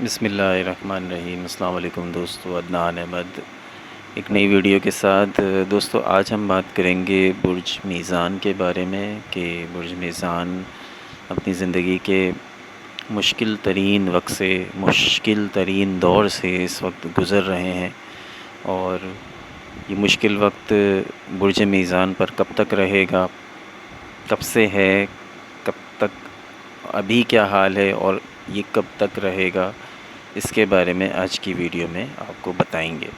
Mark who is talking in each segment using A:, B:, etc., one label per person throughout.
A: بسم اللہ الرحمن الرحیم۔ السلام علیکم دوستو، عدنان احمد ایک نئی ویڈیو کے ساتھ۔ دوستو آج ہم بات کریں گے برج میزان کے بارے میں کہ برج میزان اپنی زندگی کے مشکل ترین وقت سے، مشکل ترین دور سے اس وقت گزر رہے ہیں، اور یہ مشکل وقت برج میزان پر کب تک رہے گا، کب سے ہے، کب تک، ابھی کیا حال ہے اور یہ کب تک رہے گا، اس کے بارے میں آج کی ویڈیو میں آپ کو بتائیں گے۔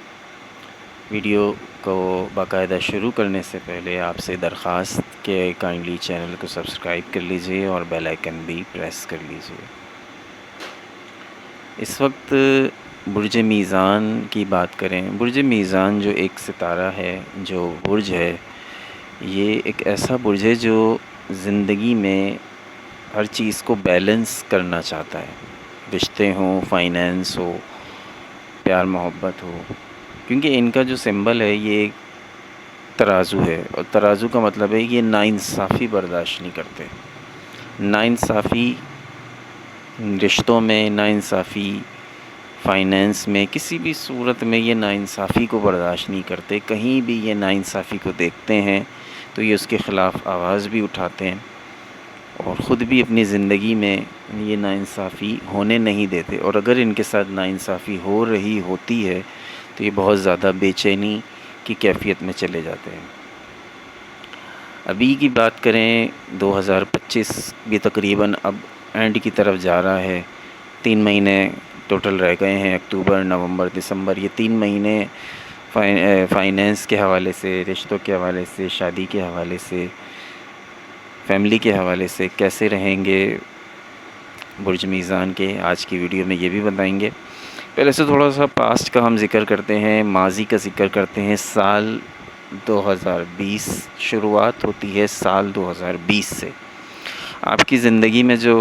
A: ویڈیو کو باقاعدہ شروع کرنے سے پہلے آپ سے درخواست کہ کائنڈلی چینل کو سبسکرائب کر لیجئے اور بیل آئیکن بھی پریس کر لیجئے۔ اس وقت برج میزان کی بات کریں، برج میزان جو ایک ستارہ ہے، جو برج ہے، یہ ایک ایسا برج ہے جو زندگی میں ہر چیز کو بیلنس کرنا چاہتا ہے، رشتے ہوں، فائنینس ہو، پیار محبت ہو، کیونکہ ان کا جو سمبل ہے یہ ایک ترازو ہے، اور ترازو کا مطلب ہے یہ ناانصافی برداشت نہیں کرتے۔ ناانصافی رشتوں میں، ناانصافی فائنینس میں، کسی بھی صورت میں یہ ناانصافی کو برداشت نہیں کرتے۔ کہیں بھی یہ ناانصافی کو دیکھتے ہیں تو یہ اس کے خلاف آواز بھی اٹھاتے ہیں، اور خود بھی اپنی زندگی میں یہ ناانصافی ہونے نہیں دیتے، اور اگر ان کے ساتھ ناانصافی ہو رہی ہوتی ہے تو یہ بہت زیادہ بے چینی کی کیفیت میں چلے جاتے ہیں۔ ابھی کی بات کریں، 2025 بھی تقریباً اب اینڈ کی طرف جا رہا ہے، 3 مہینے ٹوٹل رہ گئے ہیں، اکتوبر، نومبر، دسمبر، یہ 3 مہینے فائنینس کے حوالے سے، رشتوں کے حوالے سے، شادی کے حوالے سے، فیملی کے حوالے سے کیسے رہیں گے برج میزان کے، آج کی ویڈیو میں یہ بھی بتائیں گے۔ پہلے سے تھوڑا سا پاسٹ کا ہم ذکر کرتے ہیں، ماضی کا ذکر کرتے ہیں۔ سال 2020 شروعات ہوتی ہے سال 2020 سے۔ آپ کی زندگی میں جو،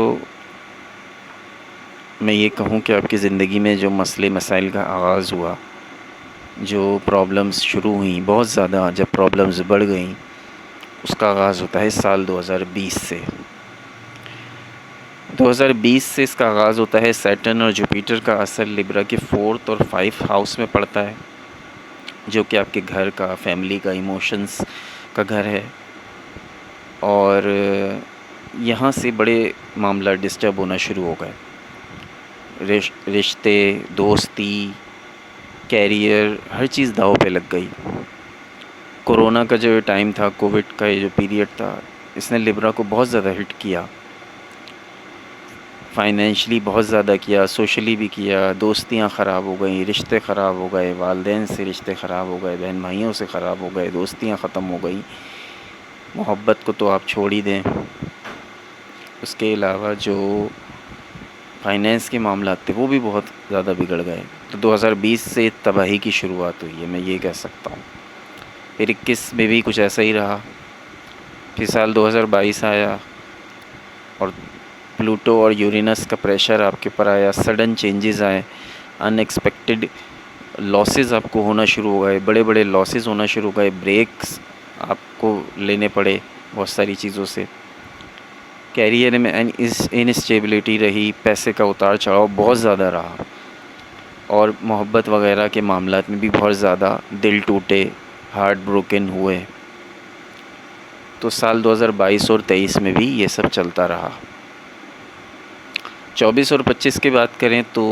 A: میں یہ کہوں کہ آپ کی زندگی میں جو مسئلے مسائل کا آغاز ہوا، جو پرابلمز شروع ہوئیں، بہت زیادہ جب پرابلمز بڑھ گئیں، اس کا آغاز ہوتا ہے سال 2020 سے۔ 2020 سے اس کا آغاز ہوتا ہے۔ سیٹرن اور جوپیٹر کا اثر لبرا کے 4th اور 5th ہاؤس میں پڑتا ہے، جو کہ آپ کے گھر کا، فیملی کا، ایموشنز کا گھر ہے، اور یہاں سے بڑے معاملہ ڈسٹرب ہونا شروع ہو گئے۔ رشتے، دوستی، کیریئر، ہر چیز داؤ پہ لگ گئی۔ کورونا کا جو ٹائم تھا، کووڈ کا یہ جو پیریڈ تھا، اس نے لبرا کو بہت زیادہ ہٹ کیا، فائنینشلی بہت زیادہ کیا، سوشلی بھی کیا، دوستیاں خراب ہو گئیں، رشتے خراب ہو گئے، والدین سے رشتے خراب ہو گئے، بہن بھائیوں سے خراب ہو گئے، دوستیاں ختم ہو گئیں، محبت کو تو آپ چھوڑ ہی دیں۔ اس کے علاوہ جو فائنینس کے معاملات تھے وہ بھی بہت زیادہ بگڑ گئے۔ تو 2020 سے تباہی کی شروعات ہوئی ہے، میں یہ کہہ سکتا ہوں۔ پھر 21 میں بھی کچھ ایسا ہی رہا، پھر سال 2022 آیا، اور پلوٹو اور یورینس کا پریشر آپ کے اوپر آیا، سڈن چینجز آئے، ان ایکسپیکٹڈ لاسز آپ کو ہونا شروع ہو گئے، بڑے بڑے لاسز ہونا شروع ہو گئے، بریکس آپ کو لینے پڑے بہت ساری چیزوں سے۔ کیریئر میں انسٹیبلٹی رہی، پیسے کا اتار چڑھاؤ بہت زیادہ رہا، اور محبت وغیرہ کے معاملات میں بھی بہت زیادہ دل ٹوٹے، ہارٹ بروکن ہوئے۔ تو سال 2022 اور 23 میں بھی یہ سب چلتا رہا۔ 24 اور 25 کی بات کریں تو،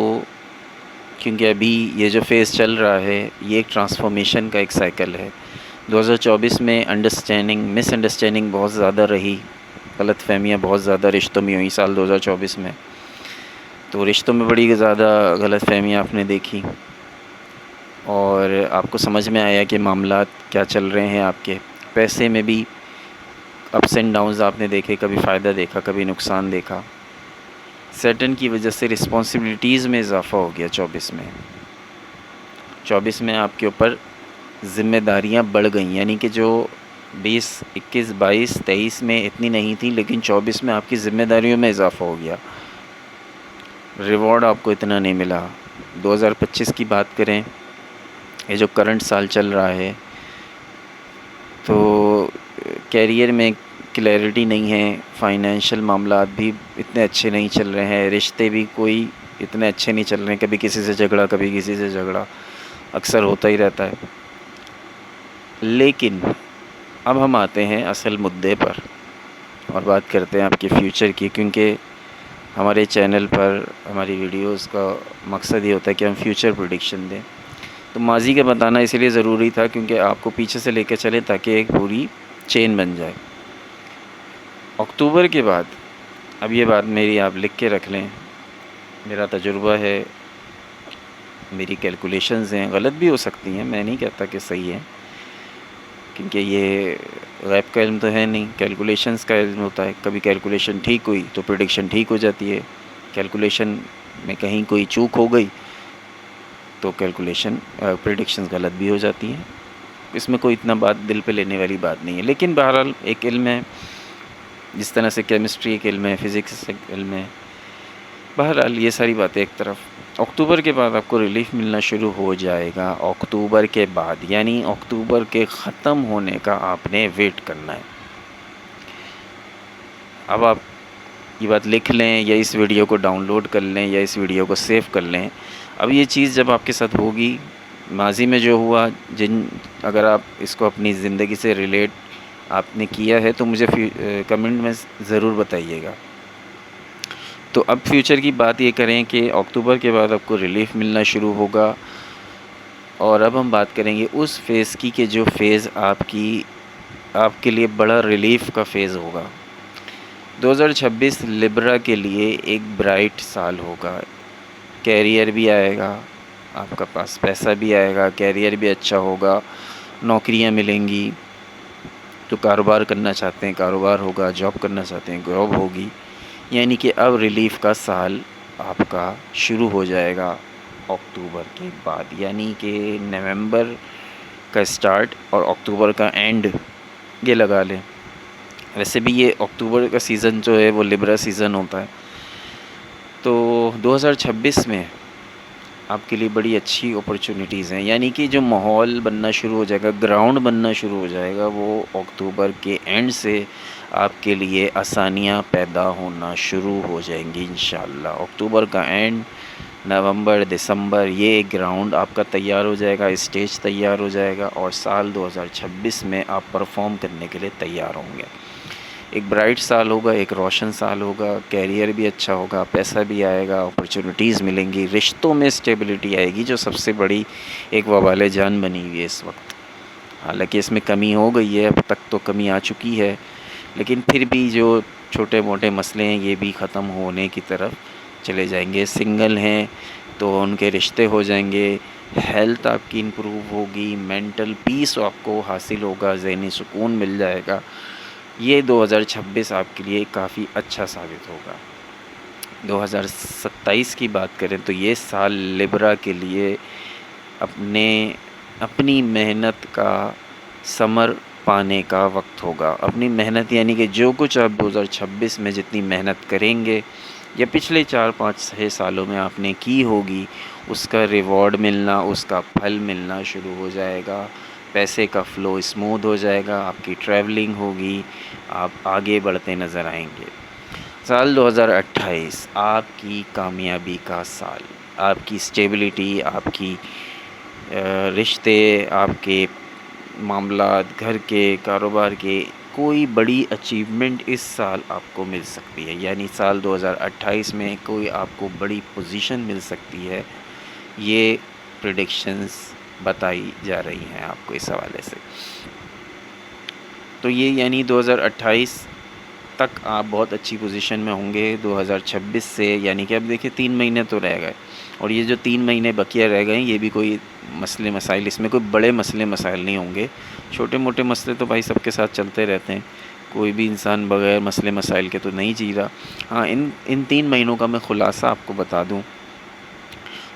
A: کیونکہ ابھی یہ جو فیز چل رہا ہے یہ ایک ٹرانسفارمیشن کا ایک سائیکل ہے۔ 2024 میں مس انڈرسٹینڈنگ بہت زیادہ رہی، غلط فہمیاں بہت زیادہ رشتوں میں ہوئی سال 2024 میں، تو رشتوں میں بڑی زیادہ غلط فہمیاں آپ نے دیکھی، اور آپ کو سمجھ میں آیا کہ معاملات کیا چل رہے ہیں آپ کے۔ پیسے میں بھی اپس اینڈ ڈاؤنز آپ نے دیکھے، کبھی فائدہ دیکھا، کبھی نقصان دیکھا۔ سیٹرن کی وجہ سے رسپانسبلٹیز میں اضافہ ہو گیا 24 میں۔ 24 میں آپ کے اوپر ذمہ داریاں بڑھ گئیں، یعنی کہ جو 20، 21، 22، 23 میں اتنی نہیں تھی، لیکن 24 میں آپ کی ذمہ داریوں میں اضافہ ہو گیا، ریوارڈ آپ کو اتنا نہیں ملا۔ 2025 کی بات کریں، یہ جو کرنٹ سال چل رہا ہے، تو کیریئر میں کلیئرٹی نہیں ہے، فائنینشیل معاملات بھی اتنے اچھے نہیں چل رہے ہیں، رشتے بھی کوئی اتنے اچھے نہیں چل رہے ہیں، کبھی کسی سے جھگڑا، کبھی کسی سے جھگڑا اکثر ہوتا ہی رہتا ہے۔ لیکن اب ہم آتے ہیں اصل مدعے پر اور بات کرتے ہیں آپ کے فیوچر کی، کیونکہ ہمارے چینل پر ہماری ویڈیوز کا مقصد یہ ہوتا ہے کہ ہم فیوچر پریڈکشن دیں۔ تو ماضی کا بتانا اس لیے ضروری تھا کیونکہ آپ کو پیچھے سے لے کے چلے تاکہ ایک پوری چین بن جائے۔ اکتوبر کے بعد، اب یہ بات میری آپ لکھ کے رکھ لیں، میرا تجربہ ہے، میری کیلکولیشنز ہیں، غلط بھی ہو سکتی ہیں، میں نہیں کہتا کہ صحیح ہے، کیونکہ یہ غیب کا علم تو ہے نہیں، کیلکولیشنز کا علم ہوتا ہے۔ کبھی کیلکولیشن ٹھیک ہوئی تو پریڈکشن ٹھیک ہو جاتی ہے، کیلکولیشن میں کہیں کوئی چوک ہو گئی تو پریڈکشنز غلط بھی ہو جاتی ہیں۔ اس میں کوئی اتنا بات دل پہ لینے والی بات نہیں ہے، لیکن بہرحال ایک علم ہے، جس طرح سے کیمسٹری ایک علم ہے، فزکس ایک علم ہے۔ بہرحال یہ ساری باتیں ایک طرف۔ اکتوبر کے بعد آپ کو ریلیف ملنا شروع ہو جائے گا۔ اکتوبر کے بعد یعنی اکتوبر کے ختم ہونے کا آپ نے ویٹ کرنا ہے۔ اب آپ یہ بات لکھ لیں یا اس ویڈیو کو ڈاؤن لوڈ کر لیں یا اس ویڈیو کو سیو کر لیں۔ اب یہ چیز جب آپ کے ساتھ ہوگی، ماضی میں جو ہوا، اگر آپ اس کو اپنی زندگی سے ریلیٹ آپ نے کیا ہے تو مجھے کمنٹ میں ضرور بتائیے گا۔ تو اب فیوچر کی بات یہ کریں کہ اکتوبر کے بعد آپ کو ریلیف ملنا شروع ہوگا، اور اب ہم بات کریں گے اس فیز کی کہ جو فیز آپ کے لیے بڑا ریلیف کا فیز ہوگا۔ 2026 لبرا کے لیے ایک برائٹ سال ہوگا۔ کیریئر بھی آئے گا، آپ کا پاس پیسہ بھی آئے گا، کیریئر بھی اچھا ہوگا، نوکریاں ملیں گی، تو کاروبار کرنا چاہتے ہیں کاروبار ہوگا، جاب کرنا چاہتے ہیں جاب ہوگی۔ یعنی کہ اب ریلیف کا سال آپ کا شروع ہو جائے گا اکتوبر کے بعد، یعنی کہ نومبر کا سٹارٹ اور اکتوبر کا اینڈ یہ لگا لیں۔ ویسے بھی یہ اکتوبر کا سیزن جو ہے وہ لبرا سیزن ہوتا ہے۔ تو 2026 میں آپ کے لیے بڑی اچھی اپرچونیٹیز ہیں، یعنی کہ جو ماحول بننا شروع ہو جائے گا، گراؤنڈ بننا شروع ہو جائے گا، وہ اکتوبر کے اینڈ سے آپ کے لیے آسانیاں پیدا ہونا شروع ہو جائیں گی انشاءاللہ۔ اکتوبر کا اینڈ، نومبر، دسمبر، یہ گراؤنڈ آپ کا تیار ہو جائے گا، اسٹیج تیار ہو جائے گا، اور سال 2026 میں آپ پرفارم کرنے کے لیے تیار ہوں گے۔ ایک برائٹ سال ہوگا، ایک روشن سال ہوگا، کیریئر بھی اچھا ہوگا، پیسہ بھی آئے گا، اپرچونیٹیز ملیں گی، رشتوں میں اسٹیبلٹی آئے گی جو سب سے بڑی ایک وبال جان بنی ہوئی ہے اس وقت۔ حالانکہ اس میں کمی ہو گئی ہے، اب تک تو کمی آ چکی ہے، لیکن پھر بھی جو چھوٹے موٹے مسئلے ہیں یہ بھی ختم ہونے کی طرف چلے جائیں گے۔ سنگل ہیں تو ان کے رشتے ہو جائیں گے، ہیلتھ آپ کی امپروو ہوگی، مینٹل پیس آپ کو حاصل ہوگا، ذہنی سکون مل جائے گا۔ یہ 2026 آپ کے لیے کافی اچھا ثابت ہوگا۔ 2027 کی بات کریں تو یہ سال لبرا کے لیے اپنی محنت کا ثمر پانے کا وقت ہوگا۔ اپنی محنت یعنی کہ جو کچھ آپ 2026 میں جتنی محنت کریں گے یا پچھلے 4-5-6 سالوں میں آپ نے کی ہوگی، اس کا ریوارڈ ملنا، اس کا پھل ملنا شروع ہو جائے گا۔ پیسے کا فلو اسموتھ ہو جائے گا، آپ کی ٹریولنگ ہوگی، آپ آگے بڑھتے نظر آئیں گے۔ سال 2028 آپ کی کامیابی کا سال، آپ کی اسٹیبلٹی، آپ کی رشتے، آپ کے معاملات، گھر کے، کاروبار کے، کوئی بڑی اچیومنٹ اس سال آپ کو مل سکتی ہے، یعنی سال 2028 میں کوئی آپ کو بڑی پوزیشن مل سکتی ہے۔ یہ پریڈکشنز بتائی جا رہی ہیں آپ کو اس حوالے سے۔ تو یہ یعنی 2028 تک آپ بہت اچھی پوزیشن میں ہوں گے۔ 2026 سے یعنی کہ اب دیکھیں 3 مہینے تو رہ گئے، اور یہ جو 3 مہینے بقیہ رہ گئے ہیں یہ بھی کوئی مسئلے مسائل، اس میں کوئی بڑے مسئلے مسائل نہیں ہوں گے۔ چھوٹے موٹے مسئلے تو بھائی سب کے ساتھ چلتے رہتے ہیں، کوئی بھی انسان بغیر مسئلے مسائل کے تو نہیں جی رہا۔ ہاں، ان 3 مہینوں کا میں خلاصہ آپ کو بتا دوں۔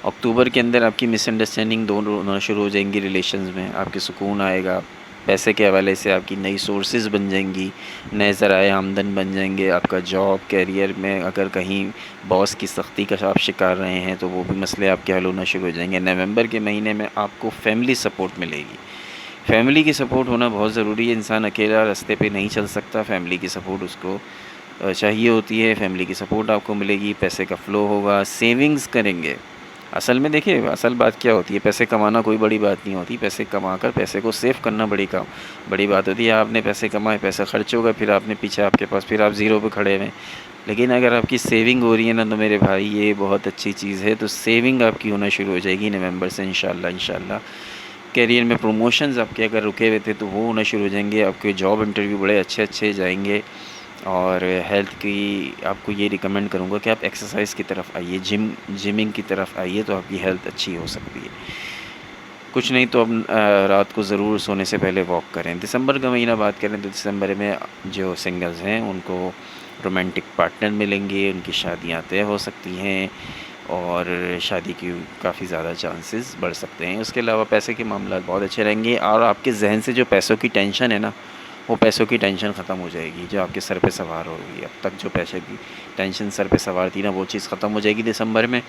A: اکتوبر کے اندر آپ کی مس انڈرسٹینڈنگ دونوں ہونا شروع ہو جائیں گی، ریلیشنز میں آپ کے سکون آئے گا، پیسے کے حوالے سے آپ کی نئی سورسز بن جائیں گی، نئے ذرائع آمدن بن جائیں گے۔ آپ کا جاب، کیریئر میں اگر کہیں باس کی سختی کا آپ شکار رہے ہیں تو وہ بھی مسئلے آپ کے حل ہونا شروع ہو جائیں گے۔ نومبر کے مہینے میں آپ کو فیملی سپورٹ ملے گی۔ فیملی کی سپورٹ ہونا بہت ضروری ہے، انسان اکیلا راستے پہ نہیں چل سکتا، فیملی کی سپورٹ اس کو چاہیے ہوتی ہے، فیملی کی سپورٹ آپ کو ملے گی، پیسے کا فلو ہوگا، سیونگز کریں گے۔ اصل میں دیکھیے اصل بات کیا ہوتی ہے، پیسے کمانا کوئی بڑی بات نہیں ہوتی، پیسے کما کر پیسے کو سیو کرنا بڑی بات ہوتی ہے۔ آپ نے پیسے کمائے، پیسہ خرچ ہوگا، پھر آپ نے پیچھے آپ کے پاس پھر آپ زیرو پہ کھڑے ہوئے۔ لیکن اگر آپ کی سیونگ ہو رہی ہے نا تو میرے بھائی یہ بہت اچھی چیز ہے، تو سیونگ آپ کی ہونا شروع ہو جائے گی نومبر سے انشاءاللہ۔ کیریئر میں پروموشنز آپ کے اگر رکے ہوئے تھے تو وہ ہونا شروع ہو جائیں گے، آپ کے جاب انٹرویو بڑے اچھے جائیں گے۔ اور ہیلتھ کی آپ کو یہ ریکمینڈ کروں گا کہ آپ ایکسرسائز کی طرف آئیے، جمنگ کی طرف آئیے تو آپ کی ہیلتھ اچھی ہو سکتی ہے۔ کچھ نہیں تو اب رات کو ضرور سونے سے پہلے واک کریں۔ دسمبر کا مہینہ بات کریں تو دسمبر میں جو سنگلز ہیں ان کو رومانٹک پارٹنر ملیں گے، ان کی شادیاں طے ہو سکتی ہیں اور شادی کی کافی زیادہ چانسز بڑھ سکتے ہیں۔ اس کے علاوہ پیسے کے معاملات بہت اچھے رہیں گے، اور آپ کے ذہن سے جو پیسوں کی ٹینشن ہے نا، وہ پیسوں کی ٹینشن ختم ہو جائے گی جو آپ کے سر پہ سوار ہوگی۔ اب تک جو پیسے کی ٹینشن سر پہ سوار تھی نا، وہ چیز ختم ہو جائے گی دسمبر میں۔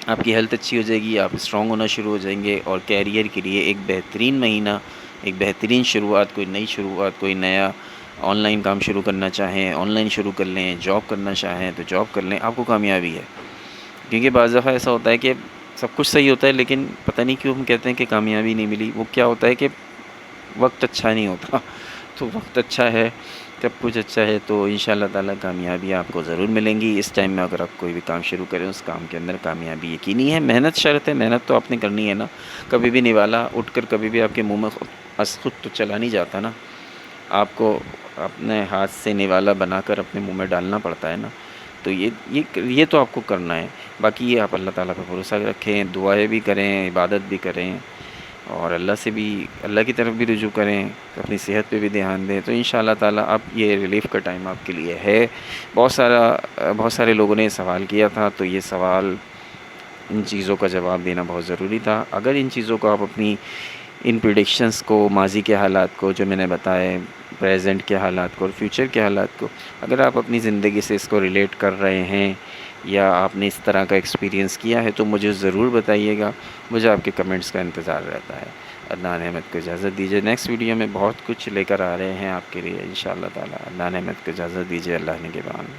A: آپ کی ہیلتھ اچھی ہو جائے گی، آپ اسٹرانگ ہونا شروع ہو جائیں گے، اور کیریئر کے لیے ایک بہترین مہینہ، ایک بہترین شروعات، کوئی نئی شروعات، کوئی نیا آن لائن کام شروع کرنا چاہیں آن لائن شروع کر لیں، جاب کرنا چاہیں تو جاب کر لیں، آپ کو کامیابی ہے۔ کیونکہ بعض دفعہ ایسا ہوتا ہے کہ سب کچھ صحیح ہوتا ہے لیکن پتہ نہیں کیوں ہم کہتے ہیں کہ کامیابی نہیں ملی۔ وہ کیا ہوتا ہے کہ وقت اچھا نہیں ہوتا، تو وقت اچھا ہے، سب کچھ اچھا ہے تو انشاءاللہ تعالیٰ کامیابی آپ کو ضرور ملیں گی۔ اس ٹائم میں اگر آپ کوئی بھی کام شروع کریں اس کام کے اندر کامیابی یقینی ہے۔ محنت شرط ہے، محنت تو آپ نے کرنی ہے نا۔ کبھی بھی نوالا اٹھ کر کبھی بھی آپ کے منہ میں خود تو چلا نہیں جاتا نا، آپ کو اپنے ہاتھ سے نوالا بنا کر اپنے منہ میں ڈالنا پڑتا ہے نا، تو یہ تو آپ کو کرنا ہے۔ باقی یہ آپ اللہ تعالیٰ پہ بھروسہ رکھیں، دعائیں بھی کریں، عبادت بھی کریں، اور اللہ کی طرف بھی رجوع کریں، اپنی صحت پہ بھی دھیان دیں، تو انشاءاللہ تعالیٰ اب یہ ریلیف کا ٹائم آپ کے لیے ہے۔ بہت سارے لوگوں نے سوال کیا تھا، تو یہ سوال ان چیزوں کا جواب دینا بہت ضروری تھا۔ اگر ان چیزوں کو آپ اپنی ان پریڈکشنز کو، ماضی کے حالات کو جو میں نے بتائے، پریزنٹ کے حالات کو اور فیوچر کے حالات کو، اگر آپ اپنی زندگی سے اس کو ریلیٹ کر رہے ہیں یا آپ نے اس طرح کا ایکسپیرینس کیا ہے تو مجھے ضرور بتائیے گا، مجھے آپ کے کمنٹس کا انتظار رہتا ہے۔ عدنان احمد کو اجازت دیجیے، نیکسٹ ویڈیو میں بہت کچھ لے کر آ رہے ہیں آپ کے لیے انشاءاللہ تعالی۔ عدنان احمد کو اجازت دیجیے، اللہ نگہبان۔